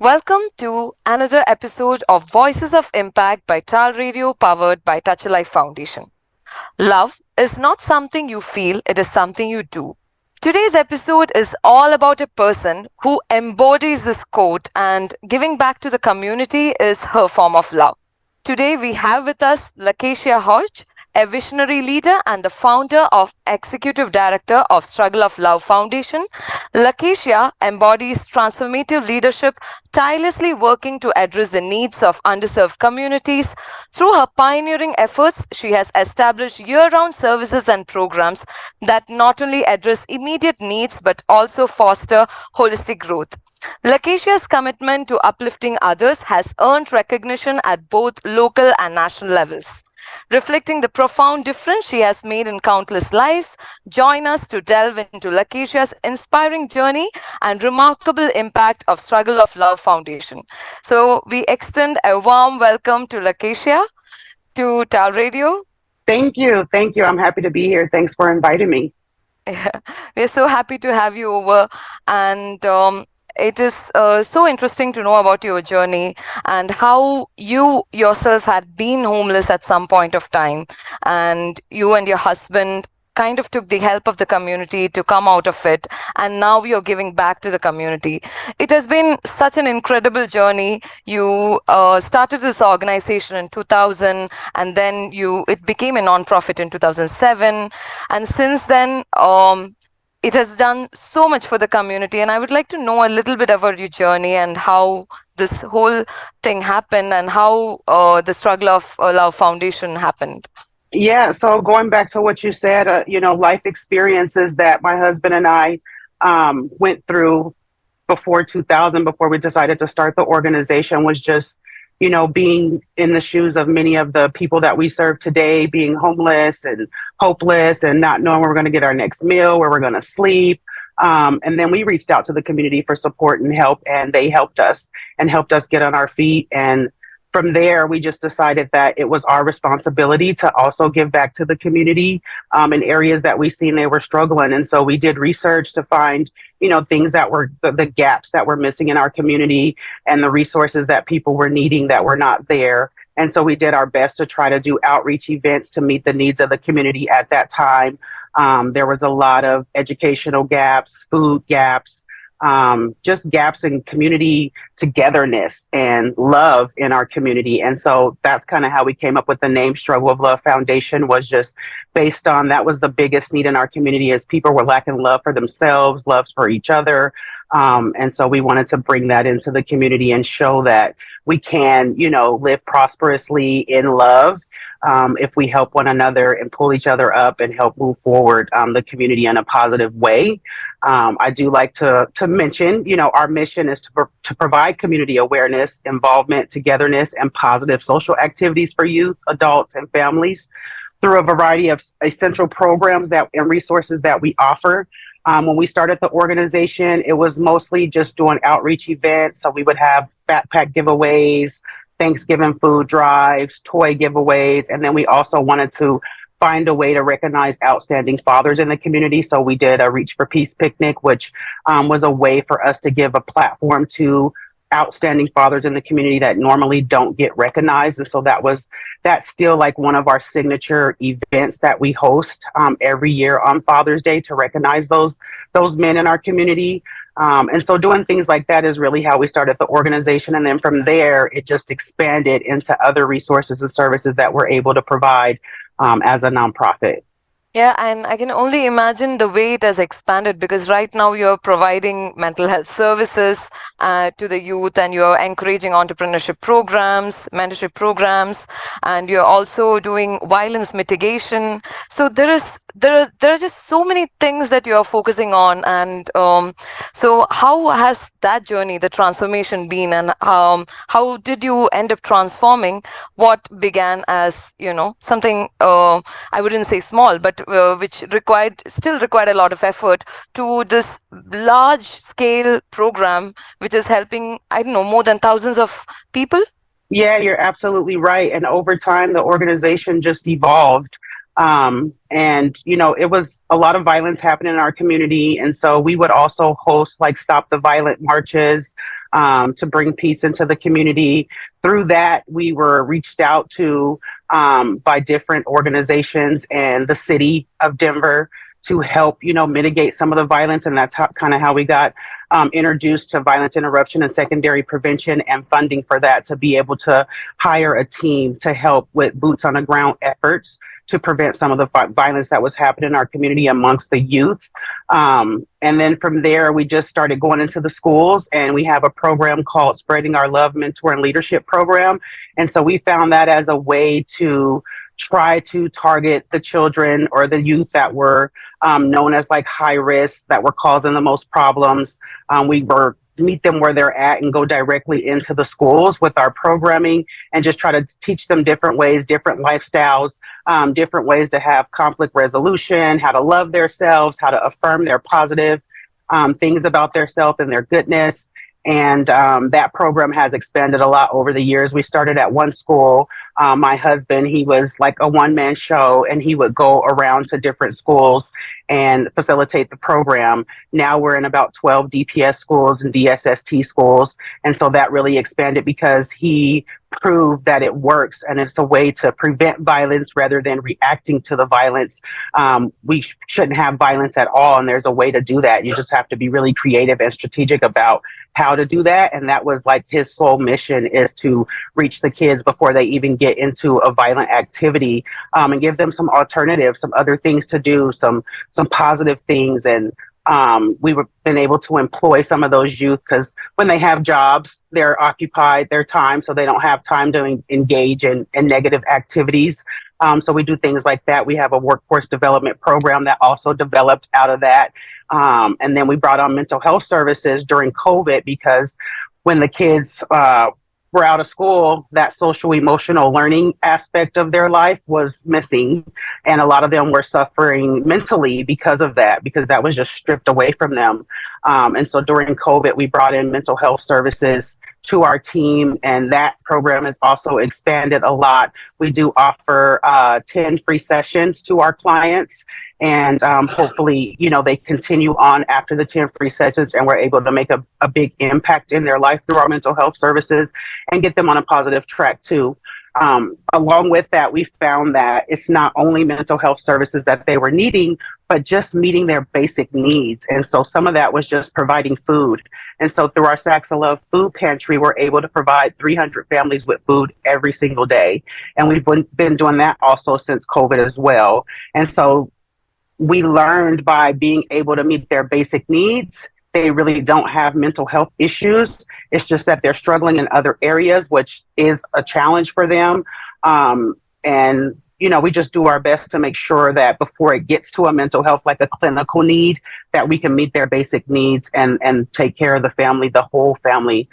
Welcome to another episode of Voices of Impact by TALRadio, powered by Touch a Life Foundation. Love is not something you feel, it is something you do. Today's episode is all about a person who embodies this quote, and giving back to the community is her form of love. Today we have with us LaKeshia Hodge, a visionary leader and the founder of Executive Director of Struggle of Love Foundation. LaKeshia embodies transformative leadership, tirelessly working to address the needs of underserved communities. Through her pioneering efforts, she has established year round services and programs that not only address immediate needs but also foster holistic growth. LaKeshia's commitment to uplifting others has earned recognition at both local and national levels. Reflecting the profound difference she has made in countless lives, join us to delve into LaKeshia's inspiring journey and remarkable impact of Struggle of Love Foundation. So we extend a warm welcome to LaKeshia to Tal Radio. Thank you. Thank you. I'm happy to be here. Thanks for inviting me. Yeah, we're so happy to have you over, and it is so interesting to know about your journey and how you yourself had been homeless at some point of time, and you and your husband kind of took the help of the community to come out of it, and now you're giving back to the community. It has been such an incredible journey. You started this organization in 2000, and then you it became a nonprofit in 2007, and since then it has done so much for the community. And I would like to know a little bit about your journey and how this whole thing happened, and how the Struggle of Love Foundation happened. Yeah. So going back to what you said, life experiences that my husband and I went through before 2000, before we decided to start the organization, was just, being in the shoes of many of the people that we serve today, being homeless and hopeless and not knowing where we're going to get our next meal, where we're going to sleep. And then we reached out to the community for support and help, and they helped us and helped us get on our feet. And from there, we just decided that it was our responsibility to also give back to the community in areas that we seen they were struggling. And so we did research to find, things that were the gaps that were missing in our community and the resources that people were needing that were not there. And so we did our best to try to do outreach events to meet the needs of the community at that time. There was a lot of educational gaps, food gaps, just gaps in community togetherness and love in our community. And so that's kind of how we came up with the name Struggle of Love Foundation, was just based on that was the biggest need in our community, as people were lacking love for themselves, love for each other. And so we wanted to bring that into the community and show that we can, live prosperously in love if we help one another and pull each other up and help move forward the community in a positive way. I do like to mention, our mission is to provide community awareness, involvement, togetherness, and positive social activities for youth, adults, and families through a variety of essential programs and resources that we offer. When we started the organization, it was mostly just doing outreach events. So we would have backpack giveaways, Thanksgiving food drives, toy giveaways, and then we also wanted to find a way to recognize outstanding fathers in the community. So we did a Reach for Peace picnic, which was a way for us to give a platform to outstanding fathers in the community that normally don't get recognized. And so that's still like one of our signature events that we host every year on Father's Day, to recognize those men in our community. And so doing things like that is really how we started the organization. And then from there, it just expanded into other resources and services that we're able to provide as a nonprofit. Yeah, and I can only imagine the way it has expanded, because right now you're providing mental health services to the youth, and you're encouraging entrepreneurship programs, mentorship programs, and you're also doing violence mitigation. So there are just so many things that you're focusing on, and so how has that journey, the transformation, been, and how did you end up transforming what began as something I wouldn't say small, but which still required a lot of effort, to this large scale program which is helping, I don't know, more than thousands of people? Yeah, you're absolutely right. And over time, the organization just evolved. And, it was a lot of violence happening in our community. And so we would also host like Stop the Violent marches. to bring peace into the community. Through that, we were reached out to by different organizations and the city of Denver to help, mitigate some of the violence. And that's kind of how we got introduced to violence interruption and secondary prevention and funding for that to be able to hire a team to help with boots on the ground efforts to prevent some of the violence that was happening in our community amongst the youth. And then from there, we just started going into the schools, and we have a program called Spreading Our Love Mentor and Leadership Program. And so we found that as a way to try to target the children or the youth that were known as like high risk, that were causing the most problems. We were meet them where they're at and go directly into the schools with our programming and just try to teach them different ways, different lifestyles, different ways to have conflict resolution, how to love themselves, how to affirm their positive things about themselves and their goodness. And that program has expanded a lot over the years. We started at one school. My husband, he was like a one-man show, and he would go around to different schools and facilitate the program. Now we're in about 12 DPS schools and DSST schools. And so that really expanded because he proved that it works, and it's a way to prevent violence rather than reacting to the violence. We shouldn't have violence at all, and there's a way to do that. You just have to be really creative and strategic about how to do that. And that was like his sole mission, is to reach the kids before they even get into a violent activity, and give them some alternatives, some other things to do, some positive things. And we've been able to employ some of those youth because when they have jobs, they're occupied their time, so they don't have time to engage in negative activities. So we do things like that. We have a workforce development program that also developed out of that. And then we brought on mental health services during COVID because when the kids were out of school, that social emotional learning aspect of their life was missing. And a lot of them were suffering mentally because of that, because that was just stripped away from them. And so during COVID, we brought in mental health services to our team, and that program has also expanded a lot. We do offer 10 free sessions to our clients, and hopefully, they continue on after the 10 free sessions, and we're able to make a big impact in their life through our mental health services and get them on a positive track too. Along with that, we found that it's not only mental health services that they were needing, but just meeting their basic needs. And so some of that was just providing food. And so through our Sacks of Love food pantry, we're able to provide 300 families with food every single day. And we've been doing that also since COVID as well. And so we learned by being able to meet their basic needs, they really don't have mental health issues. It's just that they're struggling in other areas, which is a challenge for them. And we just do our best to make sure that before it gets to a mental health, like a clinical need, that we can meet their basic needs and take care of the family, the whole family,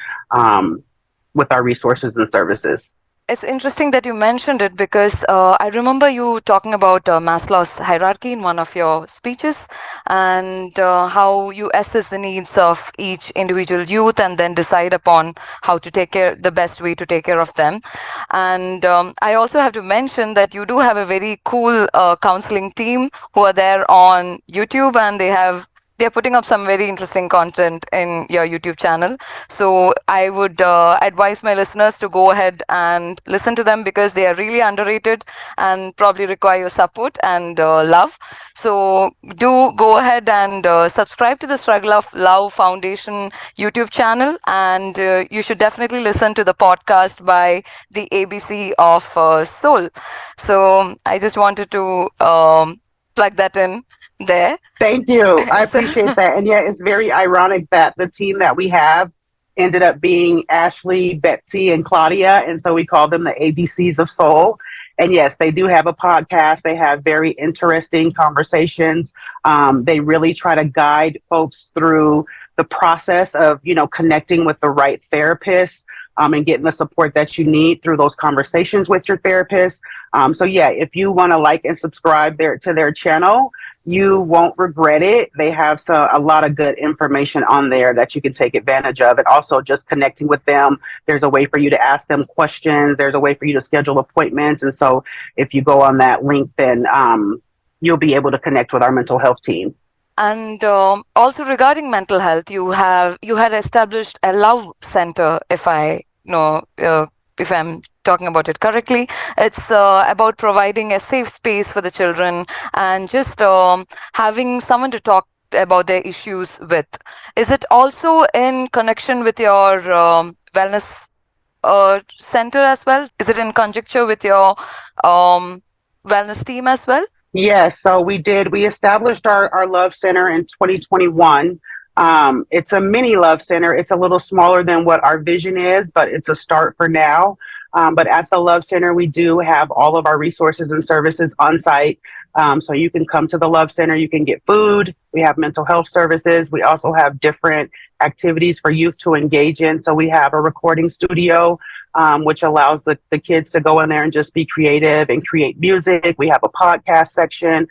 with our resources and services. It's interesting that you mentioned it because I remember you talking about Maslow's hierarchy in one of your speeches, and how you assess the needs of each individual youth and then decide upon how to the best way to take care of them. And I also have to mention that you do have a very cool counseling team who are there on YouTube, and they're putting up some very interesting content in your YouTube channel. So I would advise my listeners to go ahead and listen to them because they are really underrated and probably require your support and love. So do go ahead and subscribe to the Struggle of Love Foundation YouTube channel. And you should definitely listen to the podcast by the ABC of Soul. So I just wanted to plug that in there. Thank you. I appreciate that. And yeah, it's very ironic that the team that we have ended up being Ashley, Betsy, and Claudia. And so we call them the ABCs of Soul. And yes, they do have a podcast. They have very interesting conversations. They really try to guide folks through the process of, connecting with the right therapist, and getting the support that you need through those conversations with your therapist. So yeah, if you want to like and subscribe to their channel, you won't regret it. They have a lot of good information on there that you can take advantage of. And also just connecting with them, there's a way for you to ask them questions. There's a way for you to schedule appointments. And so if you go on that link, then you'll be able to connect with our mental health team. And also regarding mental health, you had established a love center, if I know if I'm talking about it correctly. It's about providing a safe space for the children and just having someone to talk about their issues with. Is it also in connection with your wellness center as well? Is it in conjecture with your um, wellness team as well? Yes, so we did. We established our Love Center in 2021. It's a mini Love Center. It's a little smaller than what our vision is, but it's a start for now. But at the Love Center, we do have all of our resources and services on site. So you can come to the Love Center, you can get food. We have mental health services. We also have different activities for youth to engage in. So we have a recording studio which allows the kids to go in there and just be creative and create music. We have a podcast section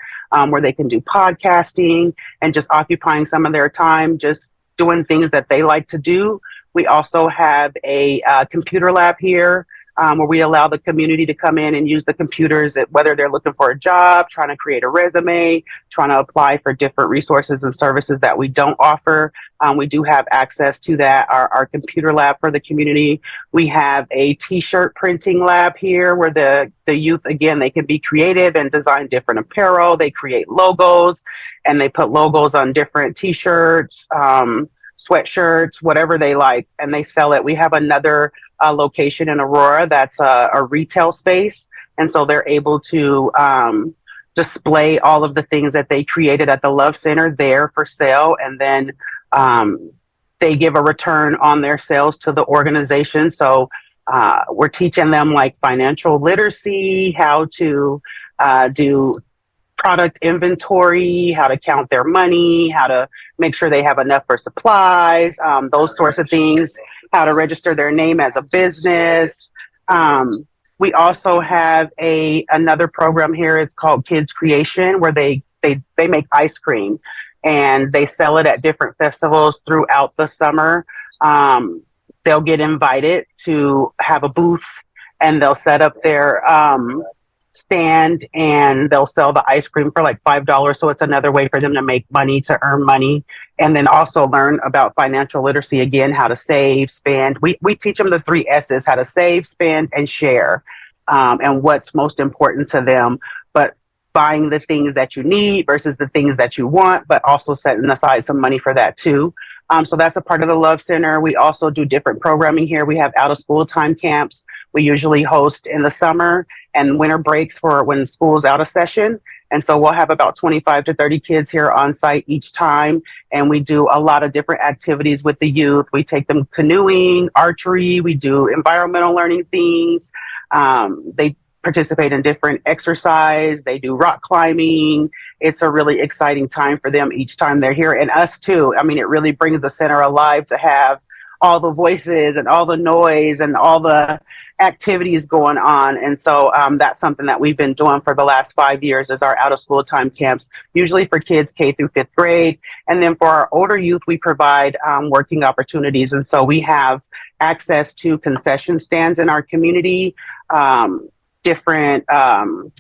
where they can do podcasting and just occupying some of their time, just doing things that they like to do. We also have a computer lab here where we allow the community to come in and use the computers, whether they're looking for a job, trying to create a resume, trying to apply for different resources and services that we don't offer. We do have access to that, our computer lab for the community. We have a t-shirt printing lab here where the youth, again, they can be creative and design different apparel. They create logos and they put logos on different t-shirts, sweatshirts, whatever they like, and they sell it. We have another location in Aurora that's a retail space. And so they're able to display all of the things that they created at the Love Center there for sale. And then they give a return on their sales to the organization. So we're teaching them like financial literacy, how to do product inventory, how to count their money, how to make sure they have enough for supplies, those sorts of things, how to register their name as a business. We also have another program here. It's called Kids Creation, where they make ice cream and they sell it at different festivals throughout the summer. They'll get invited to have a booth and they'll set up their stand and they'll sell the ice cream for like $5. So it's another way for them to make money, to earn money, and then also learn about financial literacy again, how to save, spend. We teach them the 3 S's: how to save, spend, and share, and what's most important to them. But buying the things that you need versus the things that you want, but also setting aside some money for that too. So that's a part of the Love Center. We also do different programming here. We have out of school time camps. We usually host in the summer and winter breaks for when school's out of session. And so we'll have about 25 to 30 kids here on site each time. And we do a lot of different activities with the youth. We take them canoeing, archery, we do environmental learning things. They participate in different exercise. They do rock climbing. It's a really exciting time for them each time they're here, and us too. I mean, it really brings the center alive to have all the voices and all the noise and all the activities going on. And so that's something that we've been doing for the last 5 years is our out of school time camps, usually for kids K through 5th grade. And then for our older youth, we provide working opportunities. And so we have access to concession stands in our community, different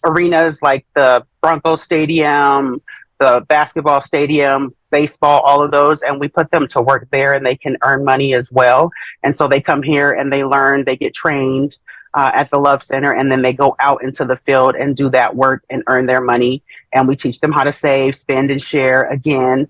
arenas like the Broncos Stadium, the basketball stadium, baseball, all of those, and we put them to work there and they can earn money as well. And so they come here and they learn, they get trained at the Love Center, and then they go out into the field and do that work and earn their money. And we teach them how to save, spend, and share again.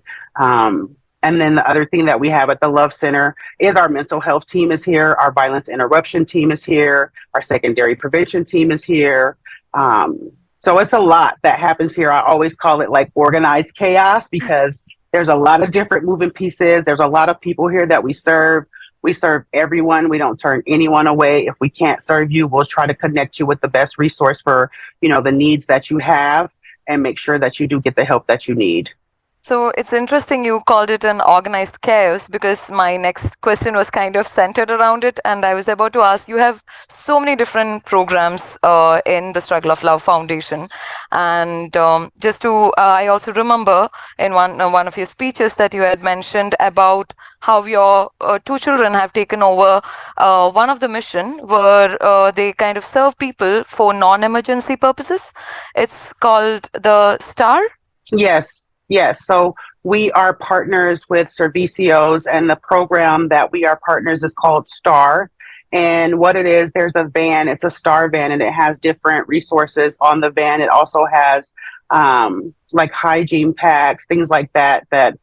And then the other thing that we have at the Love Center is our mental health team is here. Our violence interruption team is here. Our secondary prevention team is here. So it's a lot that happens here. I always call it like organized chaos because there's a lot of different moving pieces. There's a lot of people here that we serve. We serve everyone. We don't turn anyone away. If we can't serve you, we'll try to connect you with the best resource for, the needs that you have and make sure that you do get the help that you need. So it's interesting you called it an organized chaos because my next question was kind of centered around it. And I was about to ask, you have so many different programs in the Struggle of Love Foundation. And I also remember in one of your speeches that you had mentioned about how your 2 children have taken over one of the mission where they kind of serve people for non-emergency purposes. It's called the STAR. Yes. Yes. So we are partners with Servicios, and the program that we are partners is called STAR. And what it is, there's a van, it's a STAR van, and it has different resources on the van. It also has like hygiene packs, things like that, that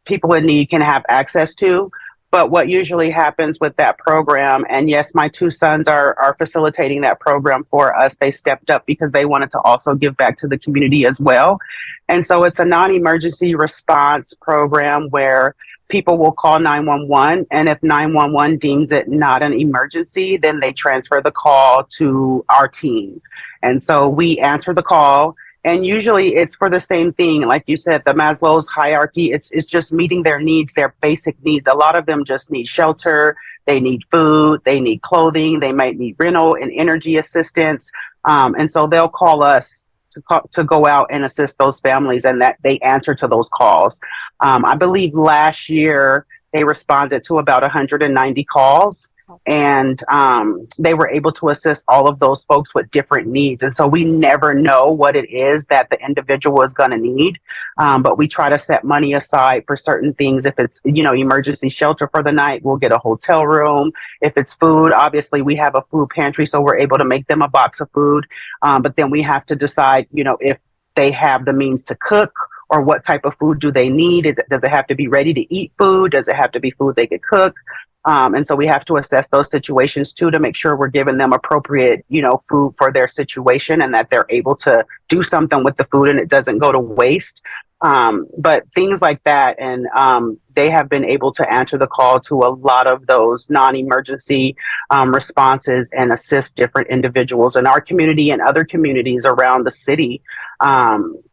people in need can have access to. But what usually happens with that program, and yes, my two sons are facilitating that program for us. They stepped up because they wanted to also give back to the community as well. And so it's a non emergency response program where people will call 911. And if 911 deems it not an emergency, then they transfer the call to our team. And so we answer the call. And usually it's for the same thing. Like you said, the Maslow's hierarchy, it's just meeting their needs, their basic needs. A lot of them just need shelter. They need food. They need clothing. They might need rental and energy assistance. And so they'll call us to go out and assist those families, and that they answer to those calls. I believe last year they responded to about 190 calls, and they were able to assist all of those folks with different needs. And so we never know what it is that the individual is going to need, but we try to set money aside for certain things. If it's, emergency shelter for the night, we'll get a hotel room. If it's food, obviously we have a food pantry, so we're able to make them a box of food. But then we have to decide, if they have the means to cook, or what type of food do they need. Does it have to be ready to eat food? Does it have to be food they could cook? And so we have to assess those situations too, to make sure we're giving them appropriate, food for their situation, and that they're able to do something with the food and it doesn't go to waste. But things like that. And they have been able to answer the call to a lot of those non-emergency responses and assist different individuals in our community and other communities around the city,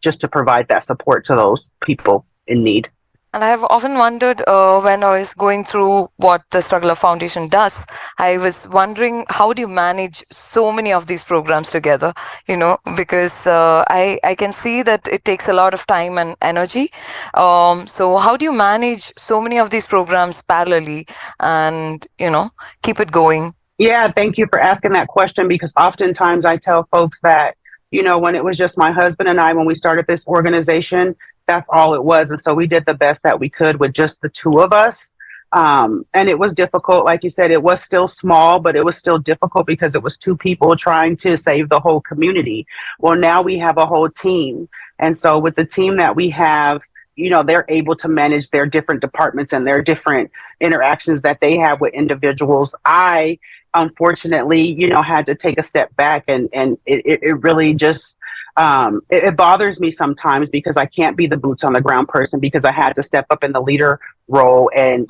just to provide that support to those people in need. And I have often wondered, when I was going through what the Struggler Foundation does, I was wondering, how do you manage so many of these programs together? Because I can see that it takes a lot of time and energy. So how do you manage so many of these programs parallelly and, keep it going? Yeah, thank you for asking that question, because oftentimes I tell folks that, when it was just my husband and I, when we started this organization, that's all it was. And so we did the best that we could with just the two of us. And it was difficult. Like you said, it was still small, but it was still difficult because it was two people trying to save the whole community. Well, now we have a whole team. And so with the team that we have, they're able to manage their different departments and their different interactions that they have with individuals. I, unfortunately, had to take a step back, and it really just, it bothers me sometimes because I can't be the boots on the ground person, because I had to step up in the leader role and,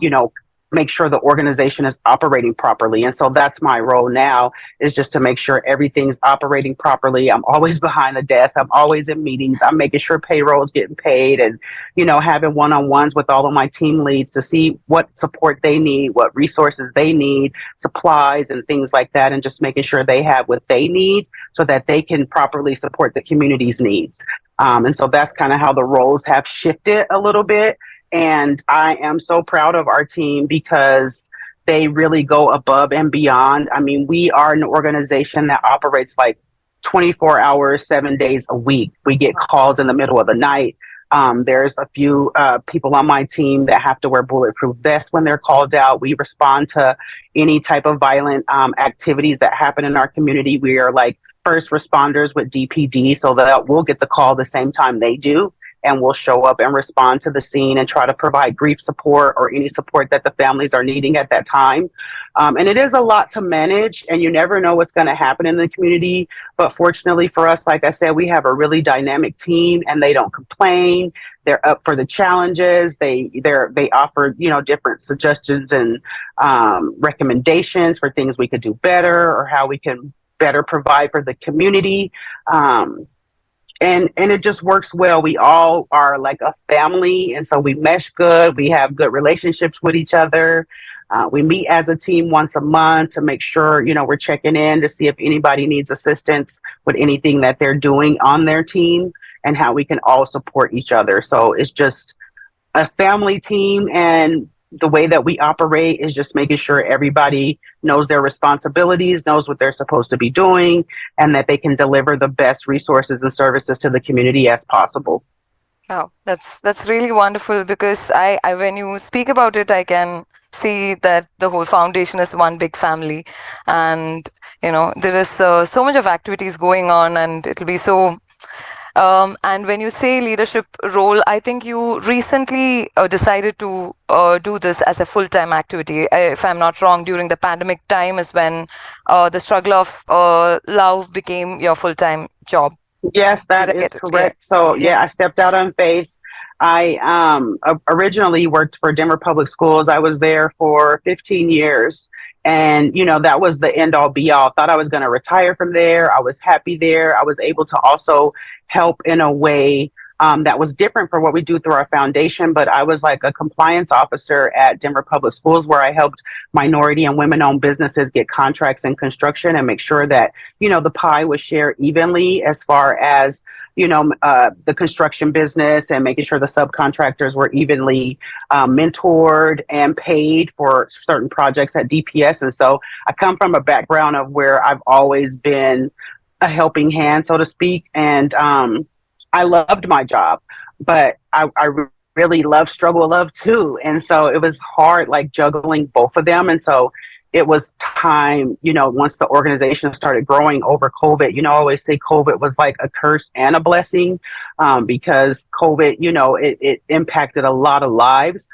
make sure the organization is operating properly. And so that's my role now, is just to make sure everything's operating properly. I'm always behind the desk. I'm always in meetings. I'm making sure payroll is getting paid, and, having one-on-ones with all of my team leads to see what support they need, what resources they need, supplies and things like that, and just making sure they have what they need so that they can properly support the community's needs. And so that's kind of how the roles have shifted a little bit. And I am so proud of our team because they really go above and beyond. I mean, we are an organization that operates like 24 hours, 7 days a week. We get calls in the middle of the night. There's a few people on my team that have to wear bulletproof vests when they're called out. We respond to any type of violent activities that happen in our community. We are like first responders with DPD, so that we'll get the call the same time they do, and we'll show up and respond to the scene and try to provide grief support or any support that the families are needing at that time. And it is a lot to manage, and you never know what's going to happen in the community. But fortunately for us, like I said, we have a really dynamic team, and they don't complain. They're up for the challenges. They offer, different suggestions and recommendations for things we could do better, or how we can better provide for the community. And it just works well. We all are like a family, and so we mesh good. We have good relationships with each other. We meet as a team once a month to make sure, we're checking in to see if anybody needs assistance with anything that they're doing on their team, and how we can all support each other. So it's just a family team, and the way that we operate is just making sure everybody knows their responsibilities, knows what they're supposed to be doing, and that they can deliver the best resources and services to the community as possible. Wow, that's really wonderful because I when you speak about it, I can see that the whole foundation is one big family, and there is so much of activities going on, and it'll be so. And when you say leadership role, I think you recently decided to do this as a full-time activity. If I'm not wrong, during the pandemic time is when the struggle of love became your full-time job. Yes, Did that I is get it? Yeah. correct. So, Yeah. yeah, I stepped out on faith. I originally worked for Denver Public Schools. I was there for 15 years. And, that was the end all be all. Thought I was going to retire from there. I was happy there. I was able to also help in a way that was different for what we do through our foundation. But I was like a compliance officer at Denver Public Schools where I helped minority and women owned businesses get contracts in construction and make sure that the pie was shared evenly as far as, the construction business and making sure the subcontractors were evenly mentored and paid for certain projects at DPS. And so I come from a background of where I've always been a helping hand, so to speak. And I loved my job, but I really love struggle love too. And so it was hard, like juggling both of them. And so it was time, once the organization started growing over COVID, I always say COVID was like a curse and a blessing because COVID, it impacted a lot of lives,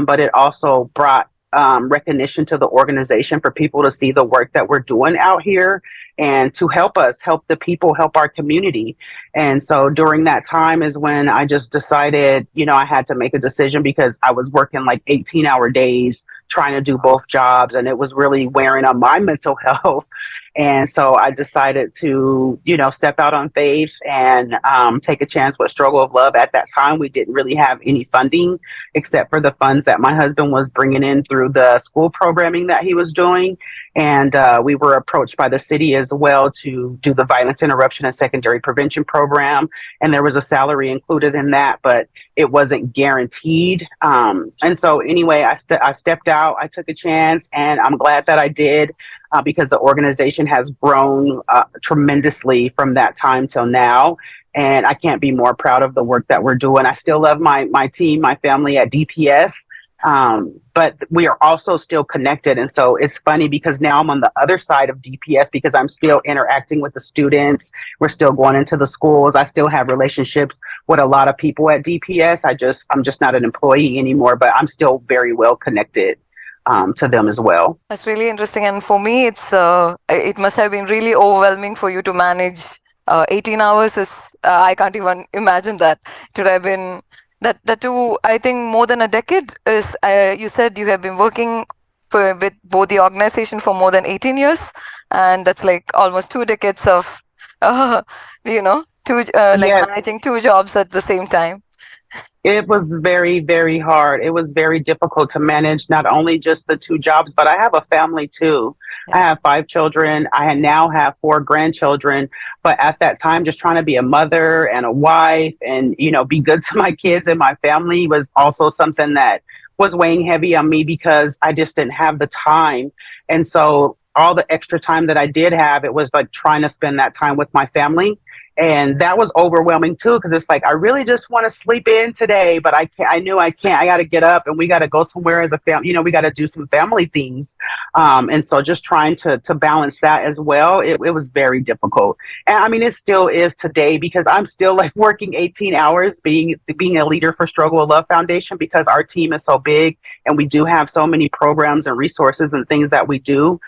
but it also brought recognition to the organization for people to see the work that we're doing out here and to help us help the people, help our community. And so during that time is when I just decided, I had to make a decision because I was working like 18-hour days trying to do both jobs, and it was really wearing on my mental health. And so I decided to, step out on faith and take a chance with Struggle of Love. At that time, we didn't really have any funding except for the funds that my husband was bringing in through the school programming that he was doing. And we were approached by the city as well to do the violence interruption and secondary prevention program. And there was a salary included in that, but it wasn't guaranteed. And so, anyway, I stepped out, I took a chance, and I'm glad that I did. Because the organization has grown tremendously from that time till now. And I can't be more proud of the work that we're doing. I still love my team, my family at DPS, but we are also still connected. And so it's funny because now I'm on the other side of DPS because I'm still interacting with the students. We're still going into the schools. I still have relationships with a lot of people at DPS. I'm just not an employee anymore, but I'm still very well connected to them as well. That's really interesting. And for me, it must have been really overwhelming for you to manage 18 hours. I can't even imagine that. It would have been that too. I think more than a decade is. You said you have been working with both the organization for more than 18 years, and that's like almost 2 decades of, uh, two like Yes, managing two jobs at the same time. it was very, very hard. It was very difficult to manage not only just the two jobs, but I have a family too. I Yeah. have 5 children. Now have 4 grandchildren. But at that time, just trying to be a mother and a wife and, be good to my kids and my family was also something that was weighing heavy on me because I just didn't have the time. And so all the extra time that I did have, it was like trying to spend that time with my family, and that was overwhelming too because it's like I really just want to sleep in today, but I can't. I knew I can't. I got to get up and we got to go somewhere as a family. We got to do some family things, and so just trying to balance that as well. It was very difficult, and I mean it still is today because I'm still like working 18 hours being a leader for Struggle of Love Foundation because our team is so big and we do have so many programs and resources and things that we do.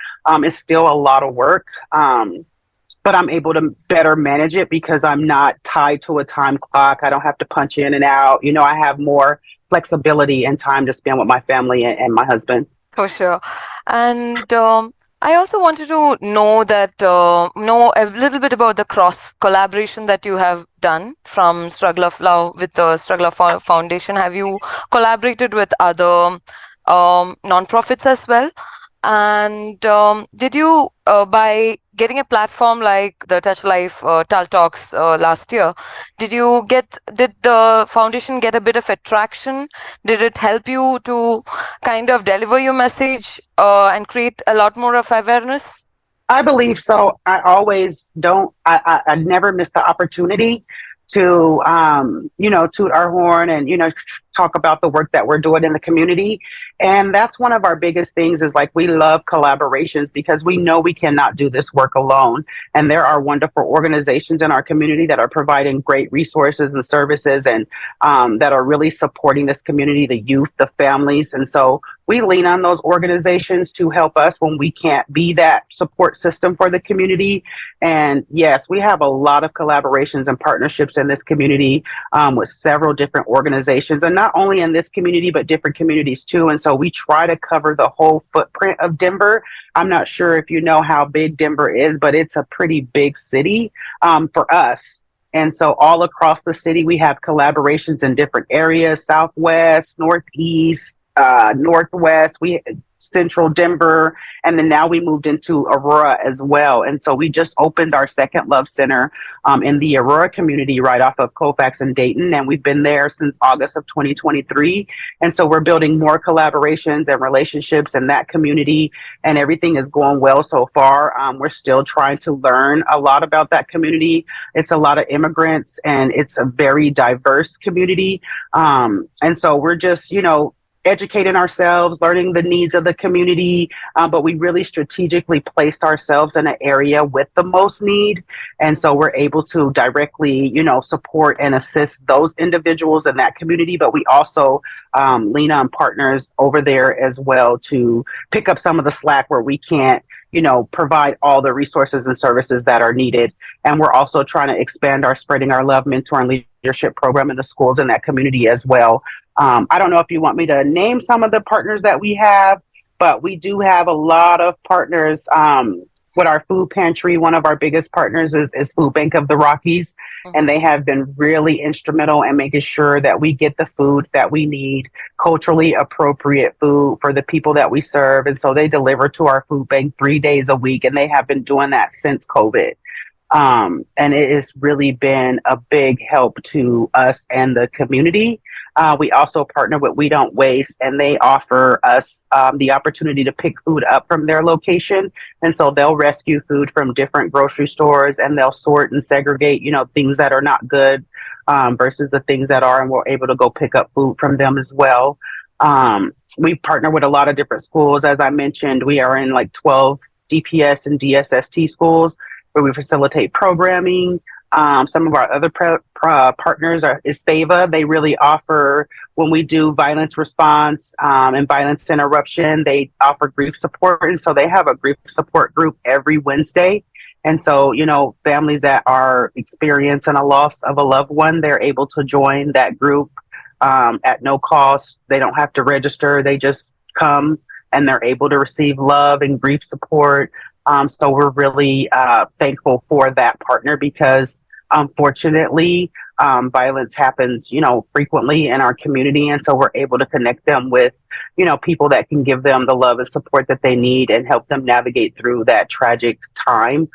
It's still a lot of work. But I'm able to better manage it because I'm not tied to a time clock. I don't have to punch in and out. I have more flexibility and time to spend with my family and my husband. For sure. And I also wanted to know a little bit about the cross collaboration that you have done from Struggle of Love with the Struggle of Foundation. Have you collaborated with other nonprofits as well? And did you, by getting a platform like the Touch Life TAL Talks last year, did the foundation get a bit of attraction? Did it help you to kind of deliver your message and create a lot more of awareness? I believe so. I always don't, I never miss the opportunity to, toot our horn and, talk about the work that we're doing in the community. And that's one of our biggest things is like we love collaborations because we know we cannot do this work alone. And there are wonderful organizations in our community that are providing great resources and services and that are really supporting this community, the youth, the families. And so we lean on those organizations to help us when we can't be that support system for the community. And yes, we have a lot of collaborations and partnerships in this community with several different organizations, and not only in this community, but different communities too. And so we try to cover the whole footprint of Denver. I'm not sure if you know how big Denver is, but it's a pretty big city for us. And so all across the city, we have collaborations in different areas, Southwest, Northeast, Northwest. We Central Denver, and then now we moved into Aurora as well. And so we just opened our second Love Center in the Aurora community right off of Colfax and Dayton, and we've been there since August of 2023. And so we're building more collaborations and relationships in that community, and everything is going well so far. We're still trying to learn a lot about that community. It's a lot of immigrants, and it's a very diverse community. And so we're just, educating ourselves, learning the needs of the community, but we really strategically placed ourselves in an area with the most need. And so we're able to directly, support and assist those individuals in that community, but we also lean on partners over there as well to pick up some of the slack where we can't, provide all the resources and services that are needed. And we're also trying to expand our Spreading Our Love mentor and leadership program in the schools in that community as well. I don't know if you want me to name some of the partners that we have, but we do have a lot of partners with our food pantry. One of our biggest partners is Food Bank of the Rockies, and they have been really instrumental in making sure that we get the food that we need, culturally appropriate food for the people that we serve. And so they deliver to our food bank 3 days a week, and they have been doing that since COVID. And it has really been a big help to us and the community. We also partner with We Don't Waste, and they offer us the opportunity to pick food up from their location. And so they'll rescue food from different grocery stores, and they'll sort and segregate, things that are not good versus the things that are, and we're able to go pick up food from them as well. We partner with a lot of different schools. As I mentioned, we are in like 12 DPS and DSST schools where we facilitate programming. Some of our other partners is FAVA. They really offer, when we do violence response and violence interruption, they offer grief support. And so they have a grief support group every Wednesday. And so, families that are experiencing a loss of a loved one, they're able to join that group at no cost. They don't have to register. They just come and they're able to receive love and grief support. So we're really thankful for that partner because unfortunately, violence happens, frequently in our community. And so we're able to connect them with, people that can give them the love and support that they need and help them navigate through that tragic time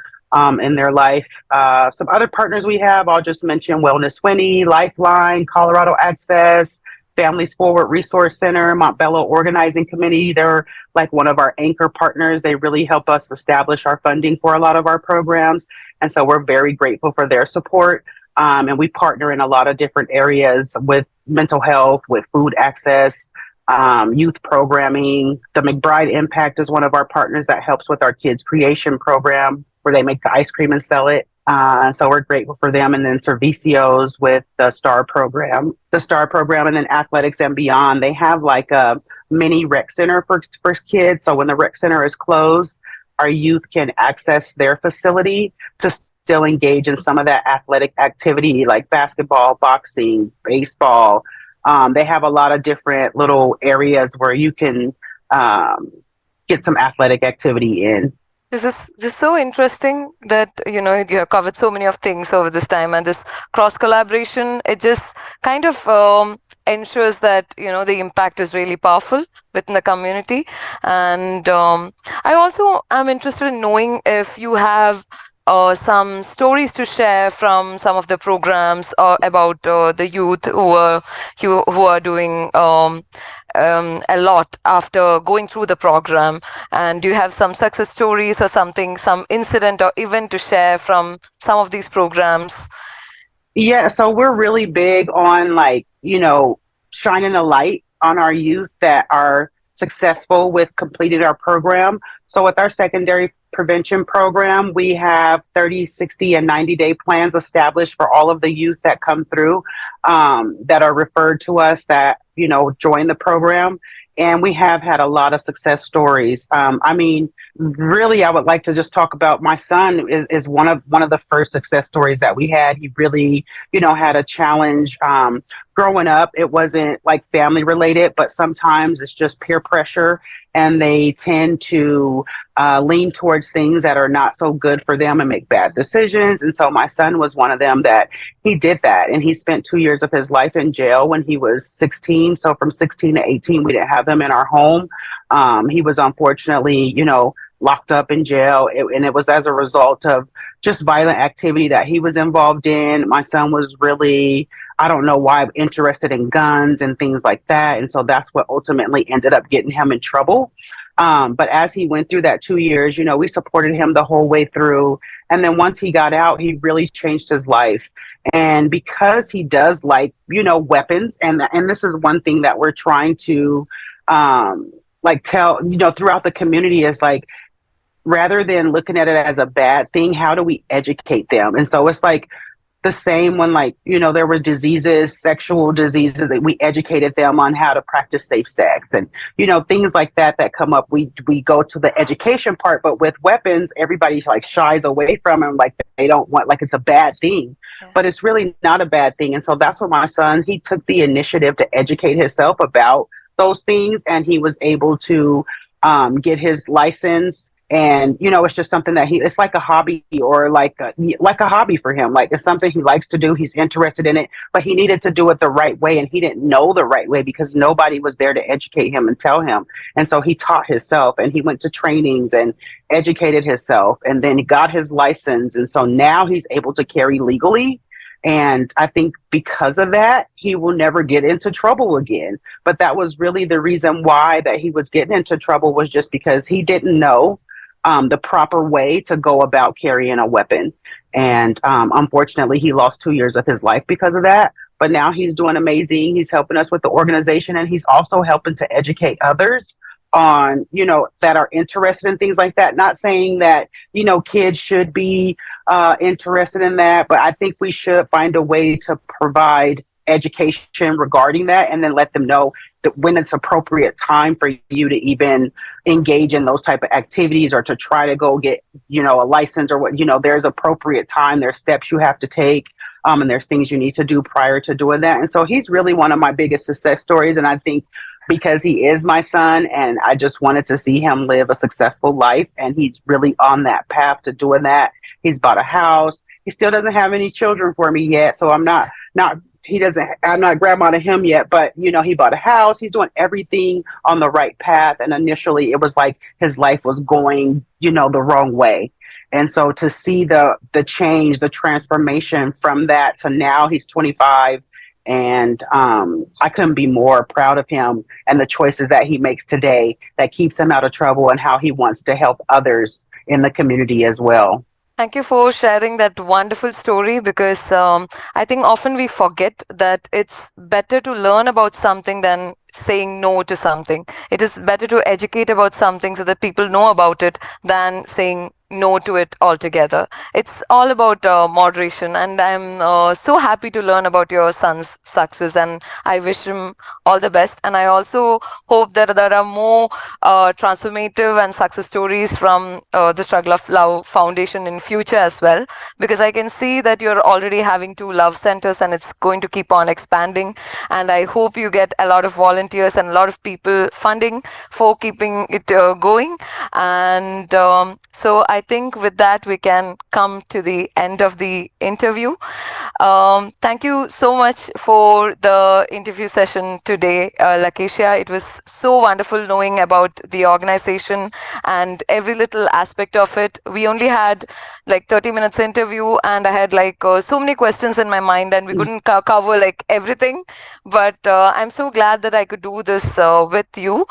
in their life. Some other partners we have, I'll just mention Wellness Winnie, Lifeline, Colorado Access, Families Forward Resource Center, Montbello Organizing Committee. They're like one of our anchor partners. They really help us establish our funding for a lot of our programs. And so we're very grateful for their support. And we partner in a lot of different areas with mental health, with food access, youth programming. The McBride Impact is one of our partners that helps with our kids creation program where they make the ice cream and sell it. So we're grateful for them. And then Servicios with the STAR program, and then Athletics and Beyond. They have like a mini rec center for kids. So when the rec center is closed, our youth can access their facility to still engage in some of that athletic activity like basketball, boxing, baseball. They have a lot of different little areas where you can get some athletic activity in. This is so interesting that you have covered so many of things over this time, and this cross collaboration, it just kind of ensures that the impact is really powerful within the community. And I also am interested in knowing if you have some stories to share from some of the programs about the youth who are doing a lot after going through the program. And do you have some success stories or something, some incident or event to share from some of these programs? Yeah, so we're really big on like, shining a light on our youth that are successful with completing our program. So with our secondary prevention program, we have 30, 60, and 90-day plans established for all of the youth that come through, that are referred to us that, join the program. And we have had a lot of success stories. I mean, really, I would like to just talk about my son is one of the first success stories that we had. He really, had a challenge growing up. It wasn't like family related, but sometimes it's just peer pressure, and they tend to lean towards things that are not so good for them and make bad decisions. And so my son was one of them that he did that, and he spent 2 years of his life in jail when he was 16. So from 16 to 18, we didn't have him in our home. He was unfortunately, locked up in jail, and it was as a result of just violent activity that he was involved in. My son was really, I don't know why, interested in guns and things like that. And so that's what ultimately ended up getting him in trouble. But as he went through that 2 years, we supported him the whole way through. And then once he got out, he really changed his life. And because he does like, weapons, and this is one thing that we're trying to like tell, throughout the community, is like, rather than looking at it as a bad thing, how do we educate them? And so it's like the same when, like, there were diseases, sexual diseases, that we educated them on how to practice safe sex, and things like that come up. We go to the education part, but with weapons, everybody like shies away from them, like they don't want, like it's a bad thing. Yeah. But it's really not a bad thing. And so that's what my son, he took the initiative to educate himself about those things, and he was able to get his license. And it's just something that it's like a hobby, or like a hobby for him. Like, it's something he likes to do, he's interested in it, but he needed to do it the right way, and he didn't know the right way because nobody was there to educate him and tell him. And so he taught himself, and he went to trainings and educated himself, and then he got his license, and so now he's able to carry legally. And I think because of that, he will never get into trouble again. But that was really the reason why that he was getting into trouble, was just because he didn't know the proper way to go about carrying a weapon. And unfortunately, he lost 2 years of his life because of that. But now he's doing amazing. He's helping us with the organization, and he's also helping to educate others on, that are interested in things like that. Not saying that, kids should be interested in that, but I think we should find a way to provide education regarding that, and then let them know that when it's appropriate time for you to even engage in those type of activities, or to try to go get, a license, or what, there's appropriate time, there's steps you have to take, and there's things you need to do prior to doing that. And so he's really one of my biggest success stories. And I think because he is my son, and I just wanted to see him live a successful life, and he's really on that path to doing that. He's bought a house. He still doesn't have any children for me yet, so I'm not grandma to him yet, but he bought a house. He's doing everything on the right path. And initially it was like his life was going, the wrong way. And so to see the change, the transformation from that to now, he's 25. And I couldn't be more proud of him and the choices that he makes today that keeps him out of trouble, and how he wants to help others in the community as well. Thank you for sharing that wonderful story, because I think often we forget that it's better to learn about something than saying no to something. It is better to educate about something so that people know about it than saying no to it altogether. It's all about moderation, and I'm so happy to learn about your son's success, and I wish him all the best. And I also hope that there are more transformative and success stories from the Struggle of Love Foundation in future as well, because I can see that you're already having 2 love centers, and it's going to keep on expanding. And I hope you get a lot of volunteers and a lot of people funding for keeping it going. And so I think with that, we can come to the end of the interview. Thank you so much for the interview session today. today, LaKeshia. It was so wonderful knowing about the organization and every little aspect of it. We only had like 30 minutes interview, and I had like so many questions in my mind, and we couldn't cover like everything. But I'm so glad that I could do this with you.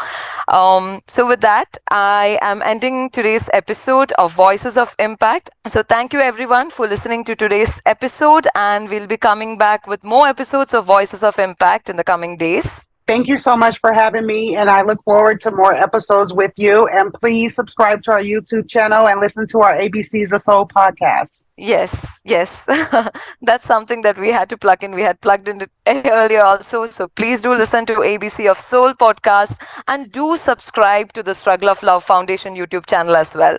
So with that, I am ending today's episode of Voices of Impact. So thank you everyone for listening to today's episode, and we'll be coming back with more episodes of Voices of Impact in the coming days. Thank you so much for having me, and I look forward to more episodes with you. And please subscribe to our YouTube channel and listen to our ABCs of Soul podcast. Yes, yes. That's something that we had to plug in. We had plugged in it earlier also. So please do listen to ABC of Soul podcast, and do subscribe to the Struggle of Love Foundation YouTube channel as well.